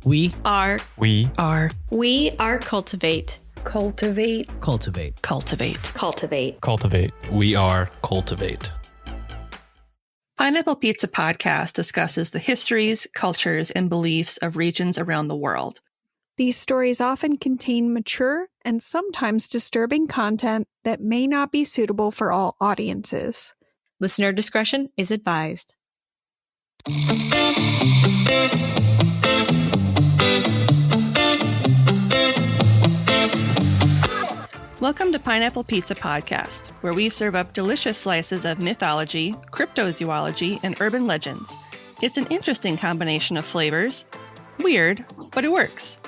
We are cultivate. Cultivate. We are cultivate. Pineapple Pizza Podcast discusses the histories, cultures, and beliefs of regions around the world. These stories often contain mature and sometimes disturbing content that may not be suitable for all audiences. Listener discretion is advised. Welcome to Pineapple Pizza Podcast, where we serve up delicious slices of mythology, cryptozoology, and urban legends. It's an interesting combination of flavors. Weird, but it works.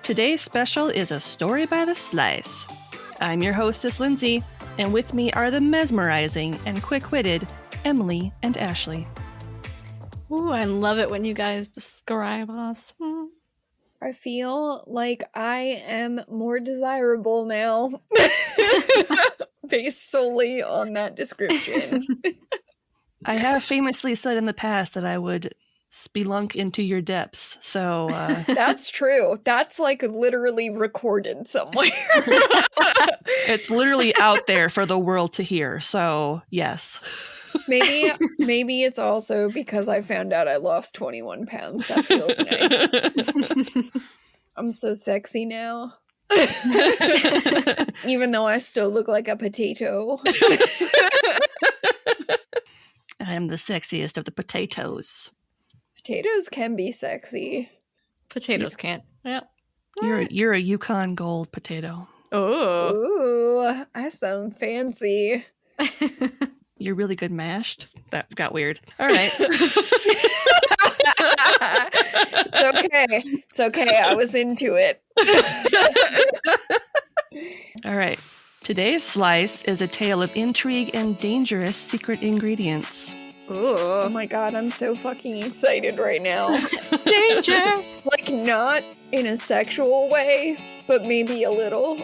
Today's special is a story by the slice. I'm your hostess, Lindsay, and with me are the mesmerizing and quick-witted Emily and Ashley. Ooh, I love it when you guys describe us. I feel like I am more desirable now, based solely on that description. I have famously said in the past that I would spelunk into your depths, so... That's true. That's like literally recorded somewhere. It's literally out there for the world to hear, so yes. Maybe it's also because I found out I lost 21 pounds. That feels nice. I'm so sexy now. Even though I still look like a potato. I am the sexiest of the potatoes. Potatoes can be sexy. Potatoes can't. Yeah. You're a Yukon Gold potato. Oh. Ooh, I sound fancy. You're really good mashed. That got weird. All right. It's okay. I was into it. All right. Today's slice is a tale of intrigue and dangerous secret ingredients. Oh my god, I'm so fucking excited right now. Danger! Like, not in a sexual way, but maybe a little.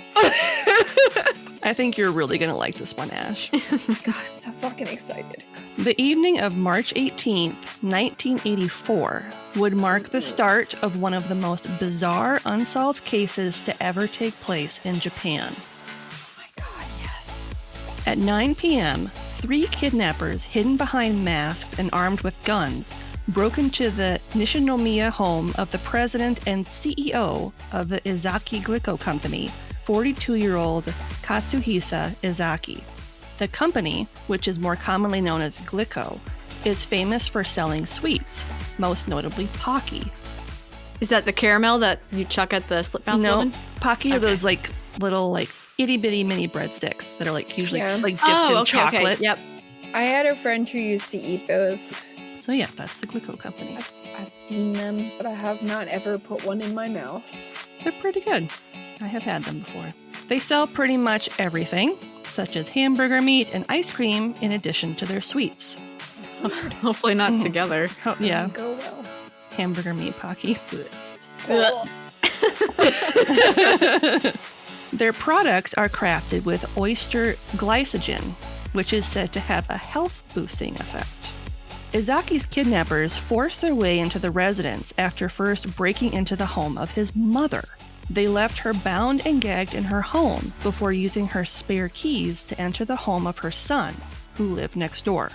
I think you're really going to like this one, Ash. God, I'm so fucking excited. The evening of March 18th, 1984, would mark the start of one of the most bizarre unsolved cases to ever take place in Japan. Oh my god, yes. At 9 p.m., 3 kidnappers hidden behind masks and armed with guns broke into the Nishinomiya home of the president and CEO of the Izaki Glico Company, 42-year-old Katsuhisa Izaki. The company, which is more commonly known as Glico, is famous for selling sweets, most notably Pocky. Is that the caramel that you chuck at the slip mouth No, woman? Pocky are those little itty-bitty mini breadsticks that are usually dipped in chocolate. Okay. Yep. I had a friend who used to eat those. So yeah, that's the Glico Company. I've seen them, but I have not ever put one in my mouth. They're pretty good. I have had them before. They sell pretty much everything, such as hamburger meat and ice cream, in addition to their sweets. Hopefully not together. Oh, yeah. Go well. Hamburger meat Pocky. Ugh. Their products are crafted with oyster glycogen, which is said to have a health-boosting effect. Izaki's kidnappers forced their way into the residence after first breaking into the home of his mother. They left her bound and gagged in her home before using her spare keys to enter the home of her son, who lived next door.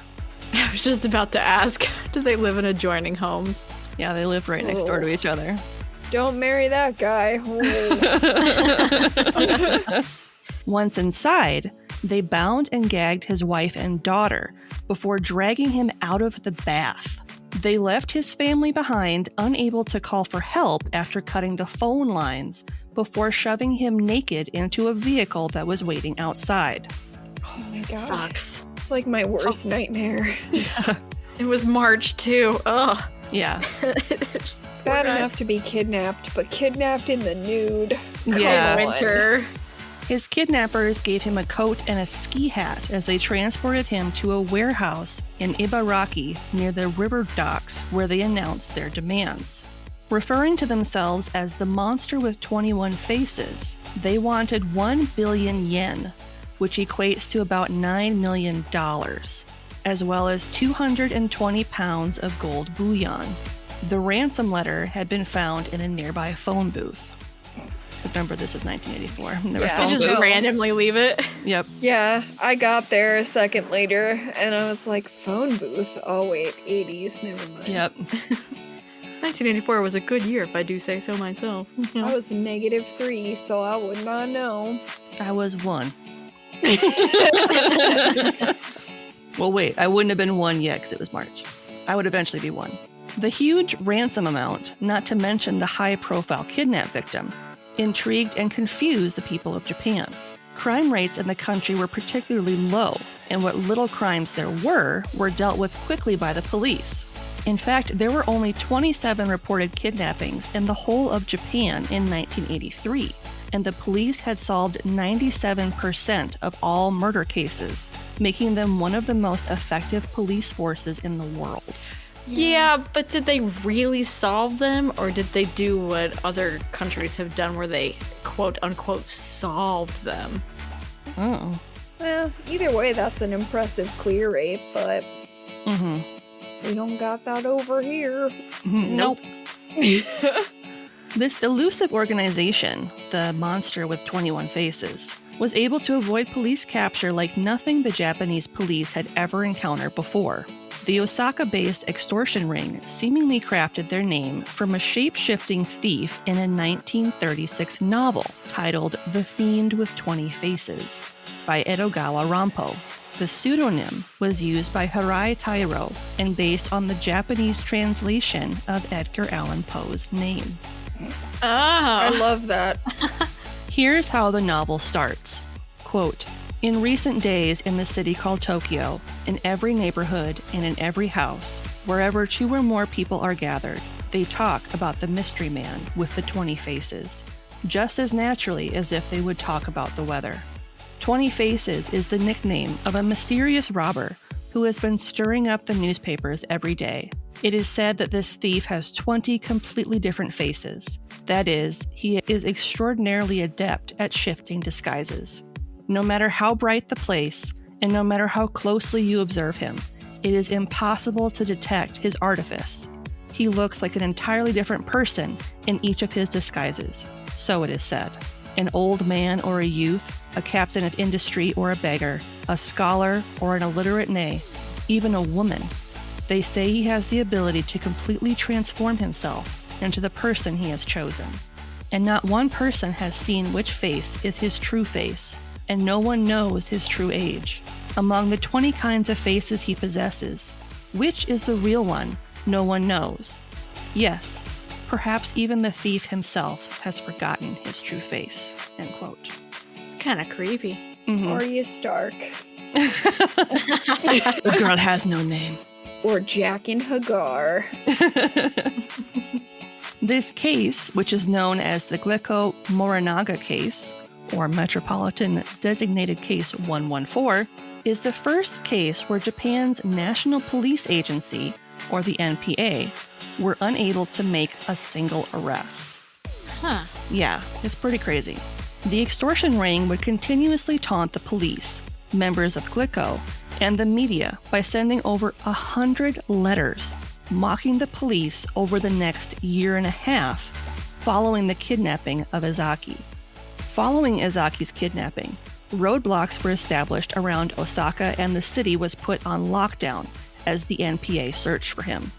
I was just about to ask, do they live in adjoining homes? Yeah, they live right next door to each other. Don't marry that guy. Once inside, they bound and gagged his wife and daughter before dragging him out of the bath. They left his family behind, unable to call for help after cutting the phone lines, before shoving him naked into a vehicle that was waiting outside. Oh my god. Sucks. It's like my worst nightmare. It was March too. Ugh. Yeah. It's bad enough to be kidnapped, but kidnapped in the nude. Yeah. Come on. Winter. His kidnappers gave him a coat and a ski hat as they transported him to a warehouse in Ibaraki near the river docks, where they announced their demands. Referring to themselves as the monster with 21 faces, they wanted 1 billion yen, which equates to about $9 million, as well as 220 pounds of gold bullion. The ransom letter had been found in a nearby phone booth. Remember, this was 1984. There were Yeah. phone I just booths. randomly leave it. Yep. Yeah, I got there a second later, and I was like, phone booth? Oh, wait, 80s, never mind. Yep. 1984 was a good year, if I do say so myself. I was -3, so I would not know. I was 1. Well, wait, I wouldn't have been 1 yet because it was March. I would eventually be 1. The huge ransom amount, not to mention the high-profile kidnap victim, intrigued and confused the people of Japan. Crime rates in the country were particularly low, and what little crimes there were dealt with quickly by the police. In fact, there were only 27 reported kidnappings in the whole of Japan in 1983, and the police had solved 97% of all murder cases, making them one of the most effective police forces in the world. Yeah, but did they really solve them, or did they do what other countries have done where they quote-unquote solved them? Oh. Well, either way, that's an impressive clear rate, but Mm-hmm. we don't got that over here. Nope. This elusive organization, the Monster with 21 Faces, was able to avoid police capture like nothing the Japanese police had ever encountered before. The Osaka-based extortion ring seemingly crafted their name from a shape-shifting thief in a 1936 novel titled The Fiend with 20 Faces by Edogawa Rampo. The pseudonym was used by Hirai Tairo and based on the Japanese translation of Edgar Allan Poe's name. I Oh. love that. Here's how the novel starts. Quote, "In recent days in the city called Tokyo, in every neighborhood and in every house, wherever 2 or more people are gathered, they talk about the mystery man with the 20 faces, just as naturally as if they would talk about the weather. 20 Faces is the nickname of a mysterious robber who has been stirring up the newspapers every day. It is said that this thief has 20 completely different faces. That is, he is extraordinarily adept at shifting disguises. No matter how bright the place, and no matter how closely you observe him, it is impossible to detect his artifice. He looks like an entirely different person in each of his disguises, so it is said. An old man or a youth, a captain of industry or a beggar, a scholar or an illiterate nay, even a woman. They say he has the ability to completely transform himself into the person he has chosen. And not one person has seen which face is his true face, and no one knows his true age. Among the 20 kinds of faces he possesses, which is the real one, no one knows. Yes, perhaps even the thief himself has forgotten his true face." End quote. It's kind of creepy. Mhm. Arya Stark. The girl has no name. Or Jack and Hagar. This case, which is known as the Glico-Morinaga Case, or Metropolitan Designated Case 114, is the first case where Japan's National Police Agency, or the NPA, were unable to make a single arrest. Huh. Yeah, it's pretty crazy. The extortion ring would continuously taunt the police, members of Glico, and the media by sending over 100 letters mocking the police over the next year and a half following the kidnapping of Izaki. Following Izaki's kidnapping, roadblocks were established around Osaka and the city was put on lockdown as the NPA searched for him.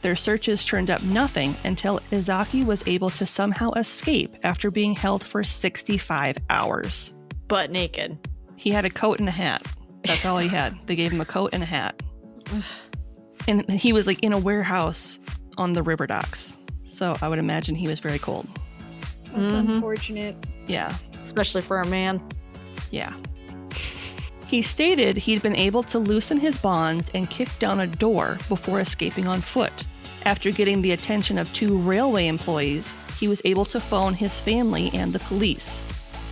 Their searches turned up nothing until Izaki was able to somehow escape after being held for 65 hours. Butt naked. He had a coat and a hat. That's all he had. They gave him a coat and a hat. And he was like in a warehouse on the river docks. So I would imagine he was very cold. That's Mhm. unfortunate. Yeah. Especially for a man. Yeah. He stated he'd been able to loosen his bonds and kick down a door before escaping on foot. After getting the attention of 2 railway employees, he was able to phone his family and the police.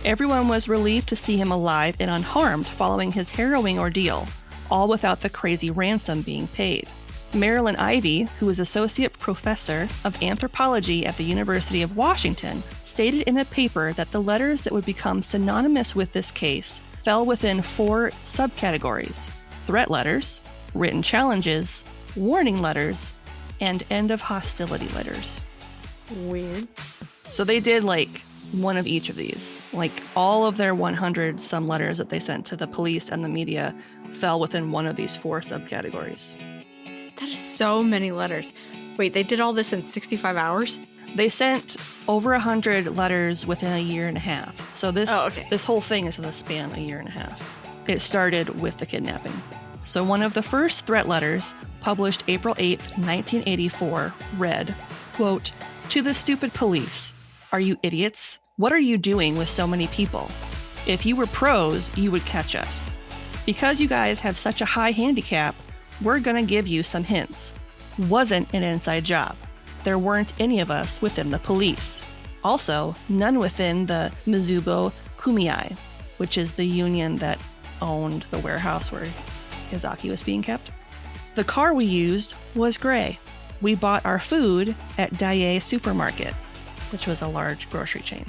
Everyone was relieved to see him alive and unharmed following his harrowing ordeal, all without the crazy ransom being paid. Marilyn Ivy, who is Associate Professor of Anthropology at the University of Washington, stated in a paper that the letters that would become synonymous with this case fell within 4 subcategories: threat letters, written challenges, warning letters, and end of hostility letters. Weird. So they did like one of each of these. Like all of their 100 some letters that they sent to the police and the media fell within one of these 4 subcategories. That is so many letters. Wait, they did all this in 65 hours? They sent over 100 letters within a year and a half. So this whole thing is in the span a year and a half. It started with the kidnapping. So one of the first threat letters, published April 8th, 1984, read, quote, "To the stupid police. Are you idiots? What are you doing with so many people? If you were pros, you would catch us. Because you guys have such a high handicap, we're gonna give you some hints. Wasn't an inside job. There weren't any of us within the police. Also, none within the Mizubo Kumiai, which is the union that owned the warehouse where Izaki was being kept. The car we used was gray. We bought our food at Daiei Supermarket, which was a large grocery chain.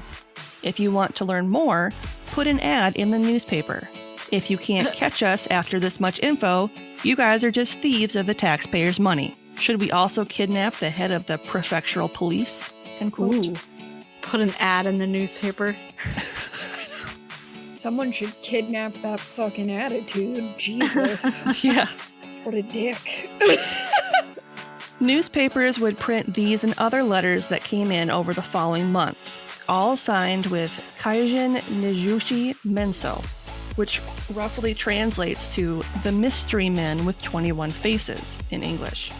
If you want to learn more, put an ad in the newspaper. If you can't catch us after this much info, you guys are just thieves of the taxpayers' money. Should we also kidnap the head of the prefectural police?" End quote. Ooh. Put an ad in the newspaper. Someone should kidnap that fucking attitude. Jesus. Yeah. What a dick. Newspapers would print these and other letters that came in over the following months, all signed with Kaijin Nijushi Menso, which roughly translates to the mystery men with 21 faces in English.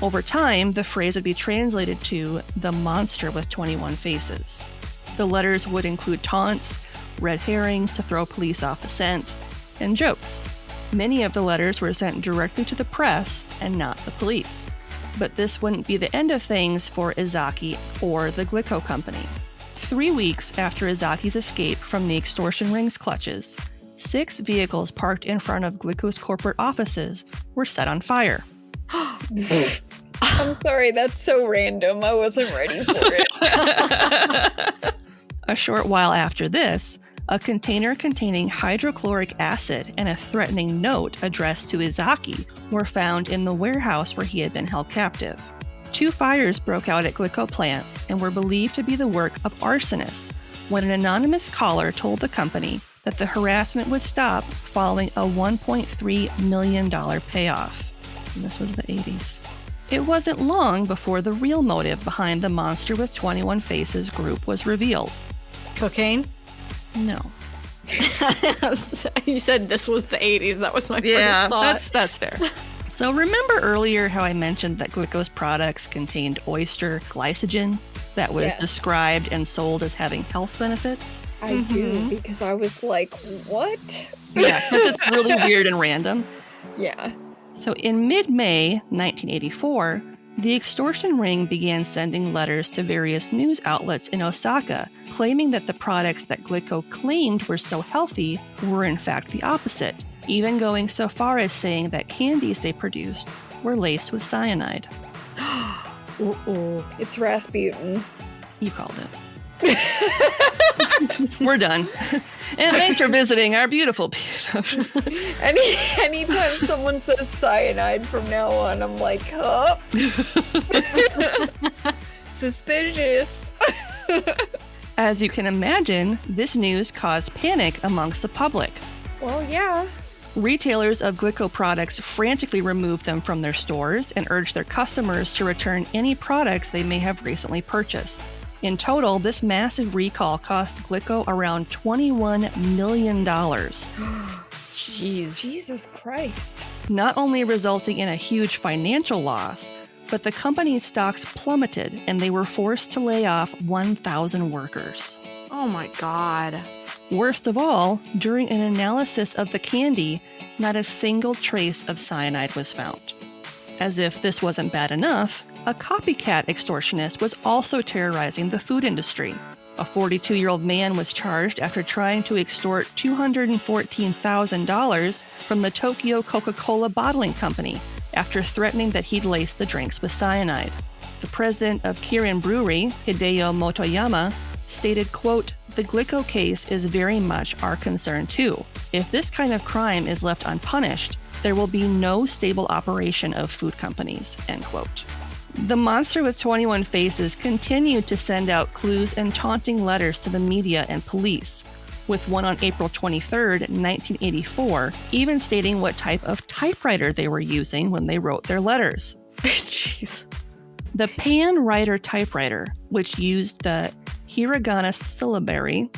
Over time, the phrase would be translated to the monster with 21 faces. The letters would include taunts, red herrings to throw police off the scent, and jokes. Many of the letters were sent directly to the press and not the police. But this wouldn't be the end of things for Izaki or the Glico Company. 3 weeks after Izaki's escape from the extortion ring's clutches, 6 vehicles parked in front of Glico's corporate offices were set on fire. I'm sorry, that's so random. I wasn't ready for it. A short while after this, a container containing hydrochloric acid and a threatening note addressed to Izaki were found in the warehouse where he had been held captive. 2 fires broke out at Glico plants and were believed to be the work of arsonists when an anonymous caller told the company that the harassment would stop following a $1.3 million payoff. And this was the 80s. It wasn't long before the real motive behind the Monster with 21 Faces group was revealed. Cocaine? No. You said this was the 80s. That was my Yeah, first thought. that's fair. So remember earlier how I mentioned that Glico's products contained oyster glycogen that was Yes. described and sold as having health benefits? I do, because I was like, what? Yeah, 'cause it's really weird and random. Yeah. So in mid-May 1984, the extortion ring began sending letters to various news outlets in Osaka, claiming that the products that Glico claimed were so healthy were in fact the opposite, even going so far as saying that candies they produced were laced with cyanide. It's Rasputin. You called it. We're done. And thanks for visiting our beautiful Anytime someone says cyanide from now on, I'm like, huh? Suspicious. As you can imagine, this news caused panic amongst the public. Well, yeah. Retailers of Glico products frantically removed them from their stores and urged their customers to return any products they may have recently purchased. In total, this massive recall cost Glico around $21 million, Jeez. Jesus Christ. not only resulting in a huge financial loss, but the company's stocks plummeted and they were forced to lay off 1,000 workers. Oh my god. Worst of all, during an analysis of the candy, not a single trace of cyanide was found. As if this wasn't bad enough, a copycat extortionist was also terrorizing the food industry. A 42-year-old man was charged after trying to extort $214,000 from the Tokyo Coca-Cola Bottling Company after threatening that he'd laced the drinks with cyanide. The president of Kirin Brewery, Hideo Motoyama, stated, quote, "The Glico case is very much our concern too. If this kind of crime is left unpunished, there will be no stable operation of food companies," end quote. The monster with 21 faces continued to send out clues and taunting letters to the media and police, with one on April 23rd, 1984, even stating what type of typewriter they were using when they wrote their letters. Jeez. The Pan Writer typewriter, which used the hiragana syllabary.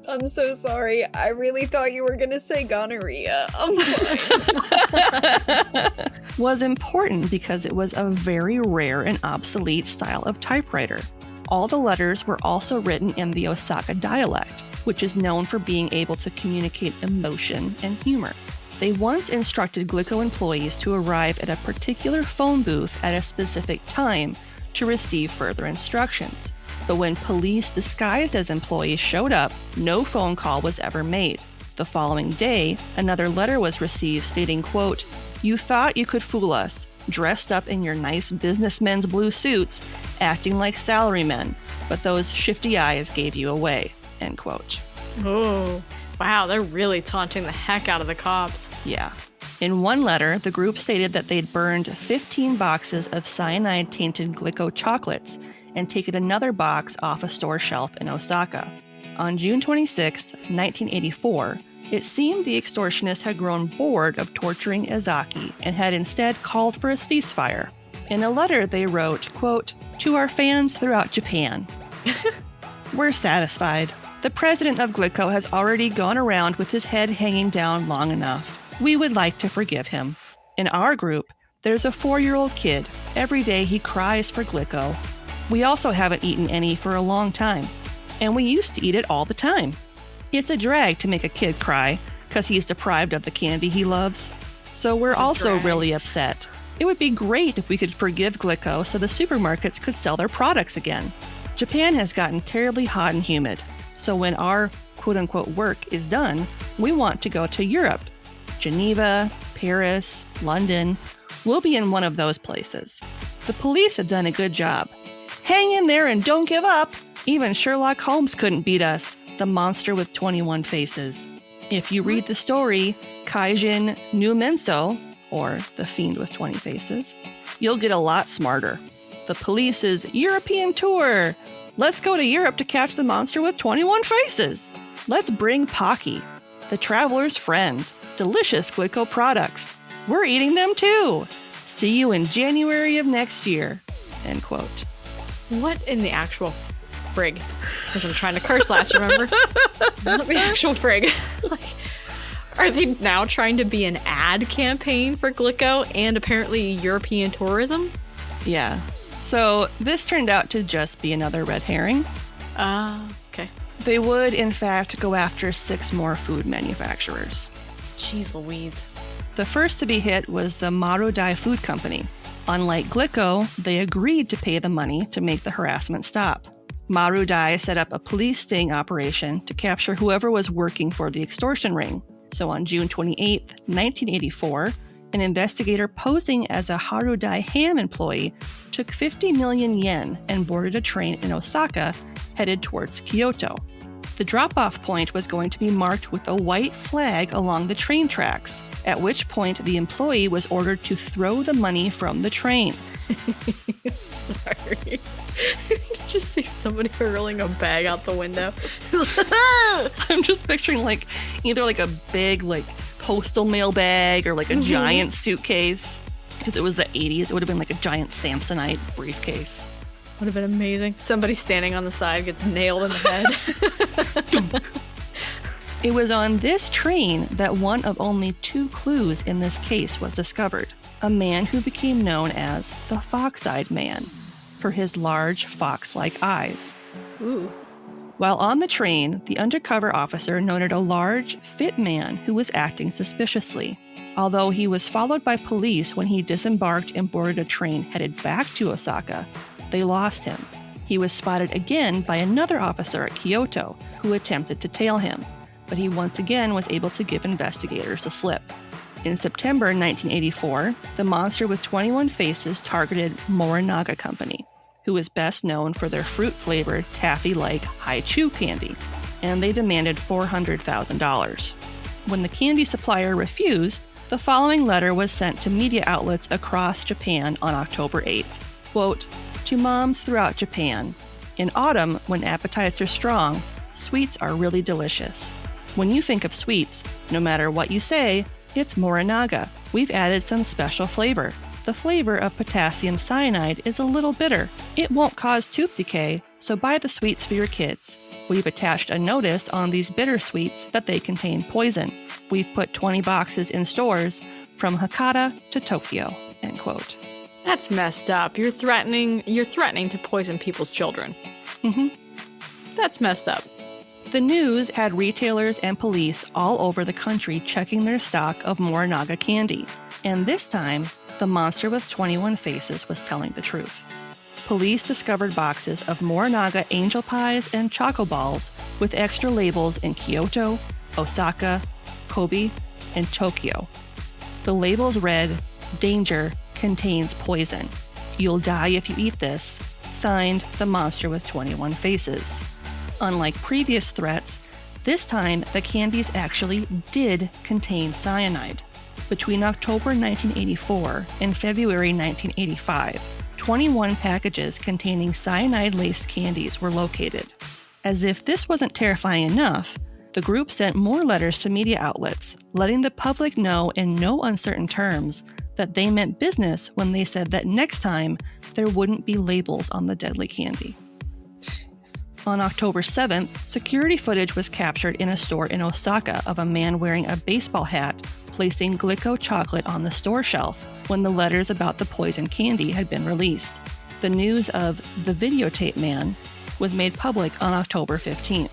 I'm so sorry. I really thought you were going to say gonorrhea. I'm fine. Was important because it was a very rare and obsolete style of typewriter. All the letters were also written in the Osaka dialect, which is known for being able to communicate emotion and humor. They once instructed Glico employees to arrive at a particular phone booth at a specific time to receive further instructions. But when police disguised as employees showed up, no phone call was ever made. The following day, another letter was received stating, quote, "You thought you could fool us, dressed up in your nice businessmen's blue suits, acting like salarymen, but those shifty eyes gave you away," end quote. Oh, wow, they're really taunting the heck out of the cops. Yeah. In one letter, the group stated that they'd burned 15 boxes of cyanide-tainted Glico chocolates and taken another box off a store shelf in Osaka. On June 26, 1984, it seemed the extortionists had grown bored of torturing Izaki and had instead called for a ceasefire. In a letter, they wrote, quote, "To our fans throughout Japan, we're satisfied. The president of Glico has already gone around with his head hanging down long enough. We would like to forgive him. In our group, there's a 4-year-old kid. Every day he cries for Glico. We also haven't eaten any for a long time, and we used to eat it all the time. It's a drag to make a kid cry because he's deprived of the candy he loves. So we're also really upset. It would be great if we could forgive Glico so the supermarkets could sell their products again. Japan has gotten terribly hot and humid, so when our quote-unquote work is done, we want to go to Europe. Geneva, Paris, London. We'll be in one of those places. The police have done a good job. Hang in there and don't give up. Even Sherlock Holmes couldn't beat us, the monster with 21 faces. If you read the story, Kaijin no Menso, or the fiend with 20 faces, you'll get a lot smarter. The police's European tour. Let's go to Europe to catch the monster with 21 faces. Let's bring Pocky, the traveler's friend. Delicious Glico products. We're eating them too. See you in January of next year. End quote. What in the actual frig? Because I'm trying to curse last, remember? Not the actual frig. Like, are they now trying to be an ad campaign for Glico and apparently European tourism? Yeah. So this turned out to just be another red herring. Okay. They would, in fact, go after 6 more food manufacturers. Jeez Louise. The first to be hit was the Marudai Food Company. Unlike Glico, they agreed to pay the money to make the harassment stop. Marudai set up a police sting operation to capture whoever was working for the extortion ring. So on June 28, 1984, an investigator posing as a Harudai Ham employee took 50 million yen and boarded a train in Osaka headed towards Kyoto. The drop-off point was going to be marked with a white flag along the train tracks, at which point the employee was ordered to throw the money from the train. Sorry. Just see somebody hurling a bag out the window. I'm just picturing either a big postal mail bag or a giant suitcase. Because it was the 80s, it would have been a giant Samsonite briefcase. Would have been amazing. Somebody standing on the side gets nailed in the head. It was on this train that one of only 2 clues in this case was discovered. A man who became known as the Fox-Eyed Man for his large fox-like eyes. Ooh. While on the train, the undercover officer noted a large, fit man who was acting suspiciously. Although he was followed by police when he disembarked and boarded a train headed back to Osaka, they lost him. He was spotted again by another officer at Kyoto, who attempted to tail him, but he once again was able to give investigators the slip. In September 1984, the monster with 21 faces targeted Morinaga Company, who is best known for their fruit-flavored, taffy-like Hi-Chew candy, and they demanded $400,000. When the candy supplier refused, The following letter was sent to media outlets across Japan on October 8th. Quote, "To moms throughout Japan. In autumn, when appetites are strong, sweets are really delicious. When you think of sweets, no matter what you say, it's Morinaga. We've added some special flavor. The flavor of potassium cyanide is a little bitter. It won't cause tooth decay, so buy the sweets for your kids. We've attached a notice on these bitter sweets that they contain poison. We've put 20 boxes in stores from Hakata to Tokyo." End quote. That's messed up. You're threatening to poison people's children. Mm-hmm. That's messed up. The news had retailers and police all over the country checking their stock of Morinaga candy. And this time, the monster with 21 faces was telling the truth. Police discovered boxes of Morinaga angel pies and choco balls with extra labels in Kyoto, Osaka, Kobe, and Tokyo. The labels read, "Danger, contains poison. You'll die if you eat this. Signed, the monster with 21 faces." Unlike previous threats, this time the candies actually did contain cyanide. Between October 1984 and February 1985, 21 packages containing cyanide-laced candies were located. As if this wasn't terrifying enough, the group sent more letters to media outlets, letting the public know in no uncertain terms that they meant business when they said that next time there wouldn't be labels on the deadly candy. On October 7th, security footage was captured in a store in Osaka of a man wearing a baseball hat placing Glico chocolate on the store shelf when the letters about the poison candy had been released. The news of the videotape man was made public on October 15th.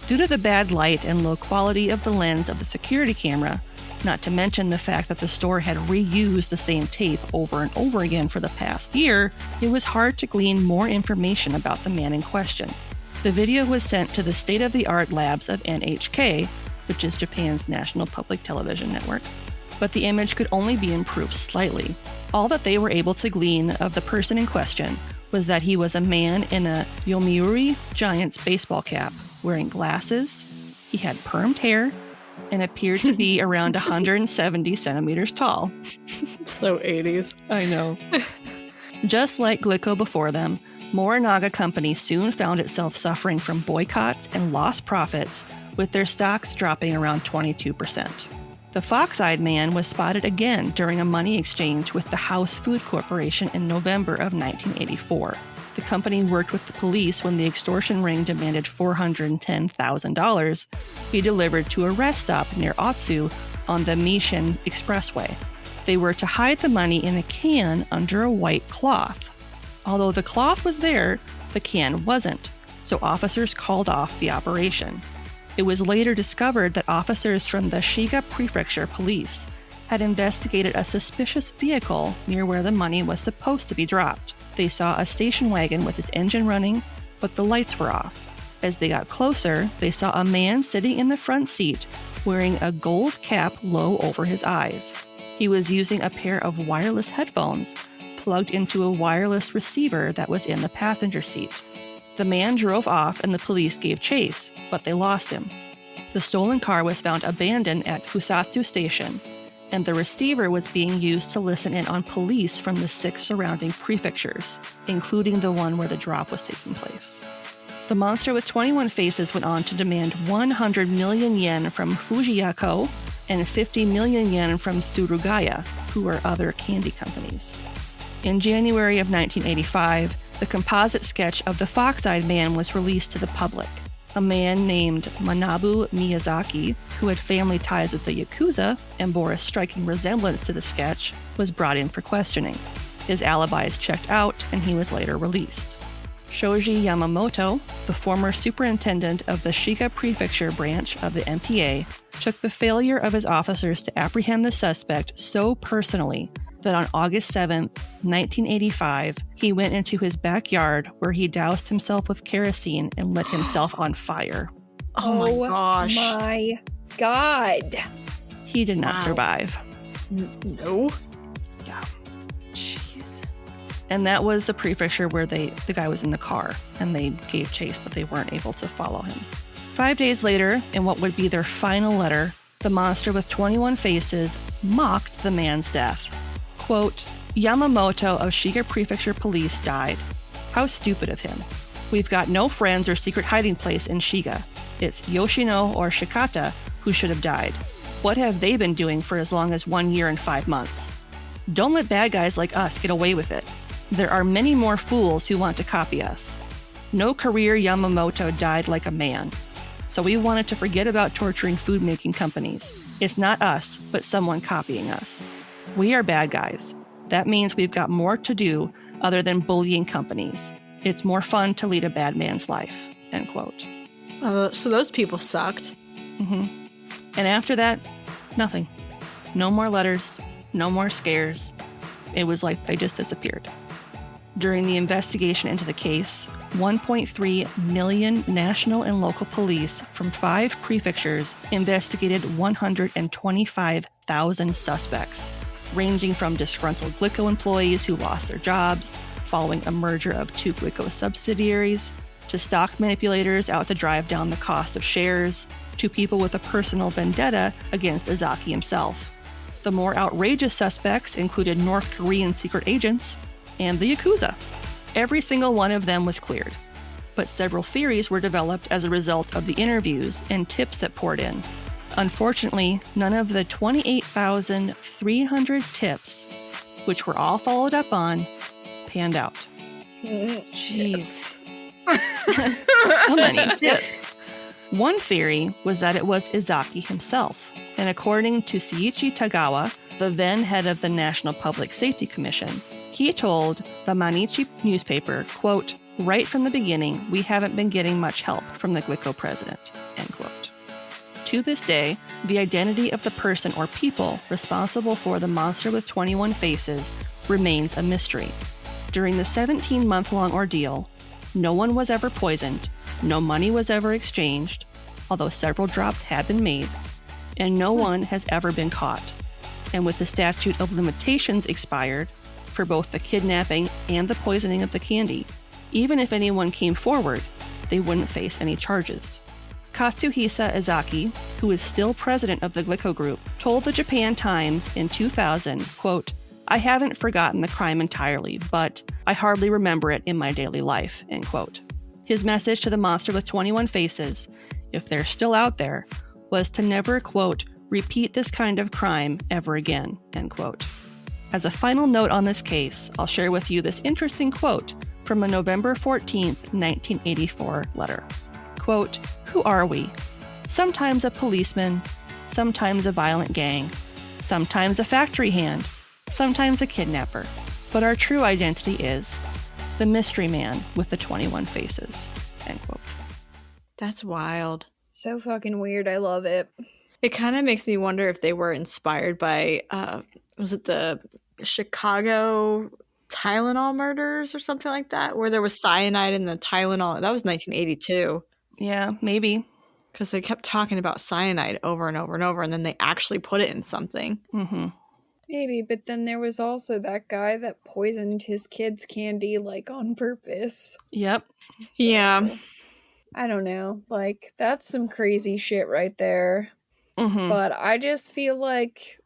Due to the bad light and low quality of the lens of the security camera, not to mention the fact that the store had reused the same tape over and over again for the past year, it was hard to glean more information about the man in question. The video was sent to the state-of-the-art labs of NHK, which is Japan's national public television network, but the image could only be improved slightly. All that they were able to glean of the person in question was that he was a man in a Yomiuri Giants baseball cap, wearing glasses, he had permed hair, and appeared to be around 170 centimeters tall. So 80s. I know. Just like Glico before them, Morinaga Company soon found itself suffering from boycotts and lost profits, with their stocks dropping around 22%. The fox-eyed man was spotted again during a money exchange with the House Food Corporation in November of 1984. The company worked with the police when the extortion ring demanded $410,000 be delivered to a rest stop near Otsu on the Meishin Expressway. They were to hide the money in a can under a white cloth. Although the cloth was there, the can wasn't, so officers called off the operation. It was later discovered that officers from the Shiga Prefecture Police had investigated a suspicious vehicle near where the money was supposed to be dropped. They saw a station wagon with its engine running, but the lights were off. As they got closer, they saw a man sitting in the front seat wearing a gold cap low over his eyes. He was using a pair of wireless headphones plugged into a wireless receiver that was in the passenger seat. The man drove off and the police gave chase, but they lost him. The stolen car was found abandoned at Kusatsu Station, and the receiver was being used to listen in on police from the 6 surrounding prefectures, including the one where the drop was taking place. The monster with 21 faces went on to demand 100 million yen from Fujiyako and 50 million yen from Surugaya, who are other candy companies. In January of 1985, the composite sketch of the fox-eyed man was released to the public. A man named Manabu Miyazaki, who had family ties with the Yakuza and bore a striking resemblance to the sketch, was brought in for questioning. His alibis checked out, and he was later released. Shoji Yamamoto, the former superintendent of the Shiga Prefecture branch of the MPA, took the failure of his officers to apprehend the suspect so personally that on August 7, 1985, he went into his backyard where he doused himself with kerosene and lit himself on fire. Oh my gosh. My God. He did not survive. No. Yeah. Jeez. And that was the prefecture where the guy was in the car, and they gave chase, but they weren't able to follow him. 5 days later, in what would be their final letter, the monster with 21 faces mocked the man's death. Quote, Yamamoto of Shiga Prefecture Police died. How stupid of him. We've got no friends or secret hiding place in Shiga. It's Yoshino or Shikata who should have died. What have they been doing for as long as 1 year and 5 months? Don't let bad guys like us get away with it. There are many more fools who want to copy us. No career Yamamoto died like a man. So we wanted to forget about torturing food-making companies. It's not us, but someone copying us. We are bad guys. That means we've got more to do other than bullying companies. It's more fun to lead a bad man's life. End quote. So those people sucked. And after that, nothing. No more letters, no more scares. It was like they just disappeared. During the investigation into the case, 1.3 million national and local police from 5 prefectures investigated 125,000 suspects, ranging from disgruntled Glico employees who lost their jobs following a merger of 2 Glico subsidiaries, to stock manipulators out to drive down the cost of shares, to people with a personal vendetta against Izaki himself. The more outrageous suspects included North Korean secret agents and the Yakuza. Every single one of them was cleared, but several theories were developed as a result of the interviews and tips that poured in. Unfortunately, none of the 28,300 tips, which were all followed up on, panned out. Jeez. How many tips? One theory was that it was Izaki himself, and according to Seiichi Tagawa, the then head of the National Public Safety Commission, he told the Mainichi newspaper, quote, right from the beginning, we haven't been getting much help from the Glico president, end quote. To this day, the identity of the person or people responsible for the monster with 21 faces remains a mystery. During the 17-month-long ordeal, no one was ever poisoned, no money was ever exchanged, although several drops had been made, and no one has ever been caught. And with the statute of limitations expired for both the kidnapping and the poisoning of the candy, even if anyone came forward, they wouldn't face any charges. Katsuhisa Izaki, who is still president of the Glico Group, told the Japan Times in 2000, quote, I haven't forgotten the crime entirely, but I hardly remember it in my daily life, end quote. His message to the monster with 21 faces, if they're still out there, was to never, quote, repeat this kind of crime ever again, end quote. As a final note on this case, I'll share with you this interesting quote from a November 14th, 1984 letter. Quote, who are we? Sometimes a policeman, sometimes a violent gang, sometimes a factory hand, sometimes a kidnapper, but our true identity is the mystery man with the 21 faces, end quote. That's wild. So fucking weird. I love it. It kind of makes me wonder if they were inspired by, was it the Chicago Tylenol murders or something like that, where there was cyanide in the Tylenol? That was 1982. Yeah, maybe. Because they kept talking about cyanide over and over and over, and then they actually put it in something. Mm-hmm. Maybe, but then there was also that guy that poisoned his kids' candy, like, on purpose. Yep. So, Yeah. I don't know. Like, that's some crazy shit right there. Mm-hmm. But I just feel like,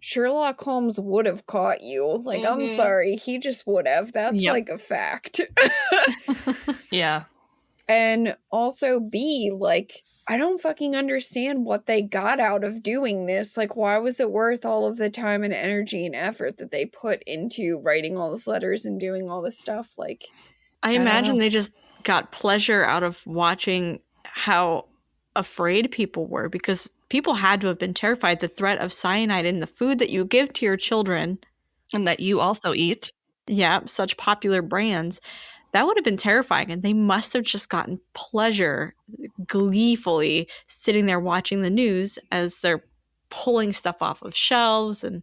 Sherlock Holmes would have caught you. Like, I'm sorry, he just would have. That's, like, a fact. Yeah. And also, B, like, I don't fucking understand what they got out of doing this. Like, why was it worth all of the time and energy and effort that they put into writing all those letters and doing all this stuff? Like, I imagine they just got pleasure out of watching how afraid people were, because people had to have been terrified. The threat of cyanide in the food that you give to your children. And that you also eat. Yeah, such popular brands. That would have been terrifying, and they must have just gotten pleasure gleefully sitting there watching the news as they're pulling stuff off of shelves. And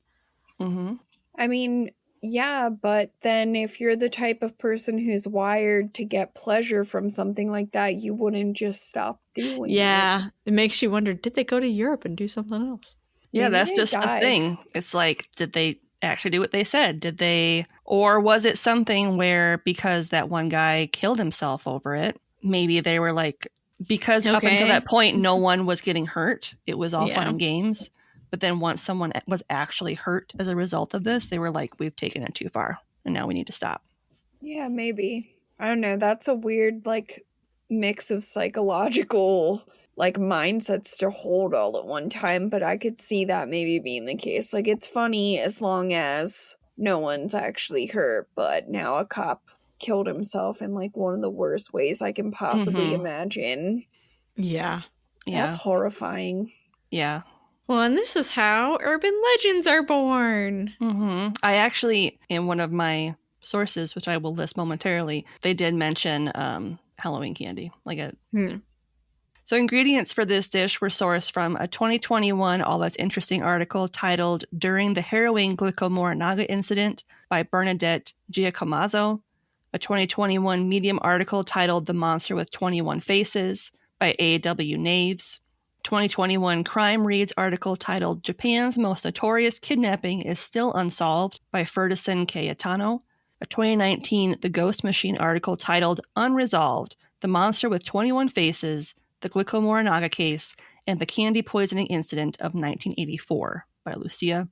I mean, yeah, but then if you're the type of person who's wired to get pleasure from something like that, you wouldn't just stop doing it. Yeah, it makes you wonder, did they go to Europe and do something else? Yeah, Maybe that's they just died. the thing. It's like, did they actually do what they said? Did they, or was it something where because that one guy killed himself over it, maybe they were like, because up until that point, no one was getting hurt. It was all fun and games. But then once someone was actually hurt as a result of this, they were like, we've taken it too far and now we need to stop. Yeah, maybe. I don't know. That's a weird, like, mix of psychological, like, mindsets to hold all at one time. But I could see that maybe being the case. Like, it's funny as long as no one's actually hurt. But now a cop killed himself in, like, one of the worst ways I can possibly imagine. Yeah. That's horrifying. Yeah. Well, and this is how urban legends are born. I actually, in one of my sources, which I will list momentarily, they did mention Halloween candy. So ingredients for this dish were sourced from a 2021 All That's Interesting article titled During the Harrowing Glico-Morinaga Incident by Bernadette Giacomazzo, a 2021 Medium article titled The Monster with 21 Faces by A.W. Naves, 2021 Crime Reads article titled Japan's Most Notorious Kidnapping is Still Unsolved by Ferdinand Cayetano, a 2019 The Ghost Machine article titled Unresolved, The Monster with 21 Faces, The Glico-Morinaga Case, and the Candy Poisoning Incident of 1984 by Lucia,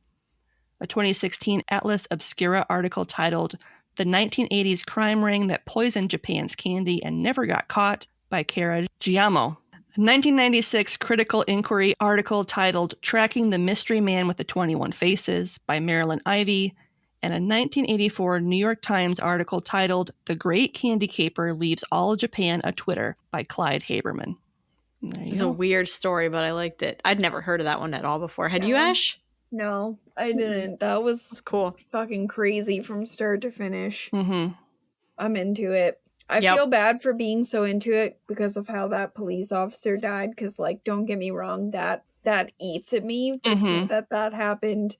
a 2016 Atlas Obscura article titled The 1980s Crime Ring That Poisoned Japan's Candy and Never Got Caught by Kara Giamo, a 1996 Critical Inquiry article titled Tracking the Mystery Man with the 21 Faces by Marilyn Ivy, and a 1984 New York Times article titled The Great Candy Caper Leaves All Japan a Twitter by Clyde Haberman. It's a weird story, but I liked it. I'd never heard of that one at all before. Had you, Ash? No, I didn't. That was cool. Fucking crazy from start to finish. Mm-hmm. I'm into it. I feel bad for being so into it because of how that police officer died. Because, like, don't get me wrong, that eats at me that happened.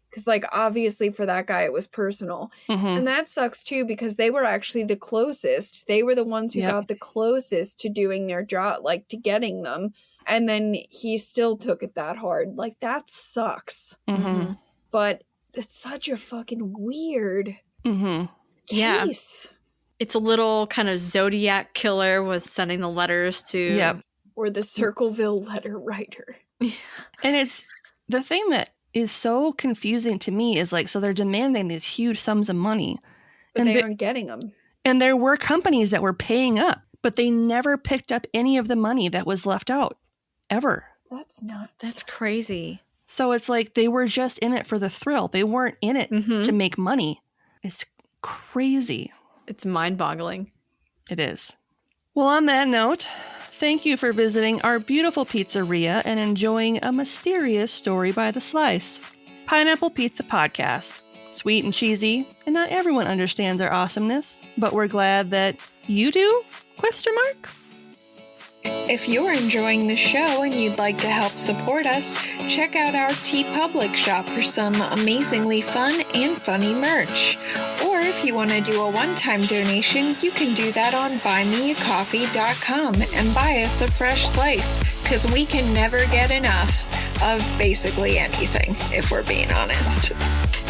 Because, like, obviously for that guy, it was personal. And that sucks, too, because they were actually the closest. They were the ones who got the closest to doing their job, like, to getting them. And then he still took it that hard. Like, that sucks. But it's such a fucking weird case. Yeah. It's a little kind of Zodiac killer was sending the letters to... Or the Circleville letter writer. And it's the thing that is so confusing to me is, like, so they're demanding these huge sums of money. But they aren't getting them. And there were companies that were paying up, but they never picked up any of the money that was left out. Ever. That's nuts. That's crazy. So it's like they were just in it for the thrill. They weren't in it to make money. It's crazy. It's mind-boggling. It is. Well, on that note, thank you for visiting our beautiful pizzeria and enjoying a mysterious story by the slice. Pineapple Pizza Podcast. Sweet and cheesy, and not everyone understands our awesomeness, but we're glad that you do? ? If you're enjoying the show and you'd like to help support us, check out our TeePublic shop for some amazingly fun and funny merch. Or if you want to do a one-time donation, you can do that on buymeacoffee.com and buy us a fresh slice, because we can never get enough of basically anything, if we're being honest.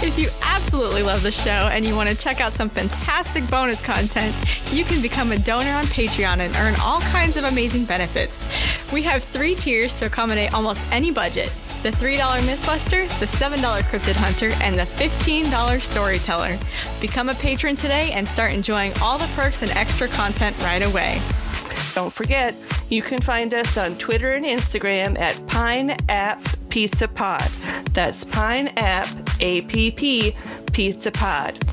If you absolutely love the show and you want to check out some fantastic bonus content, you can become a donor on Patreon and earn all kinds of amazing benefits. We have 3 tiers to accommodate almost any budget: the $3 Mythbuster, the $7 Cryptid Hunter, and the $15 Storyteller. Become a patron today and start enjoying all the perks and extra content right away. Don't forget, you can find us on Twitter and Instagram at PineAppPizzaPod. That's PineApp Pizza Pod.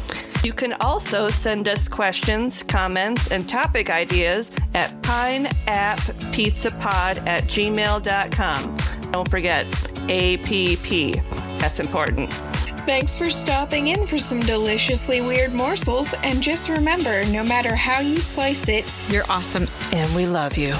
You can also send us questions, comments, and topic ideas at pineappizzapod@gmail.com. Don't forget, APP. That's important. Thanks for stopping in for some deliciously weird morsels, and just remember, no matter how you slice it, You're awesome. And we love you.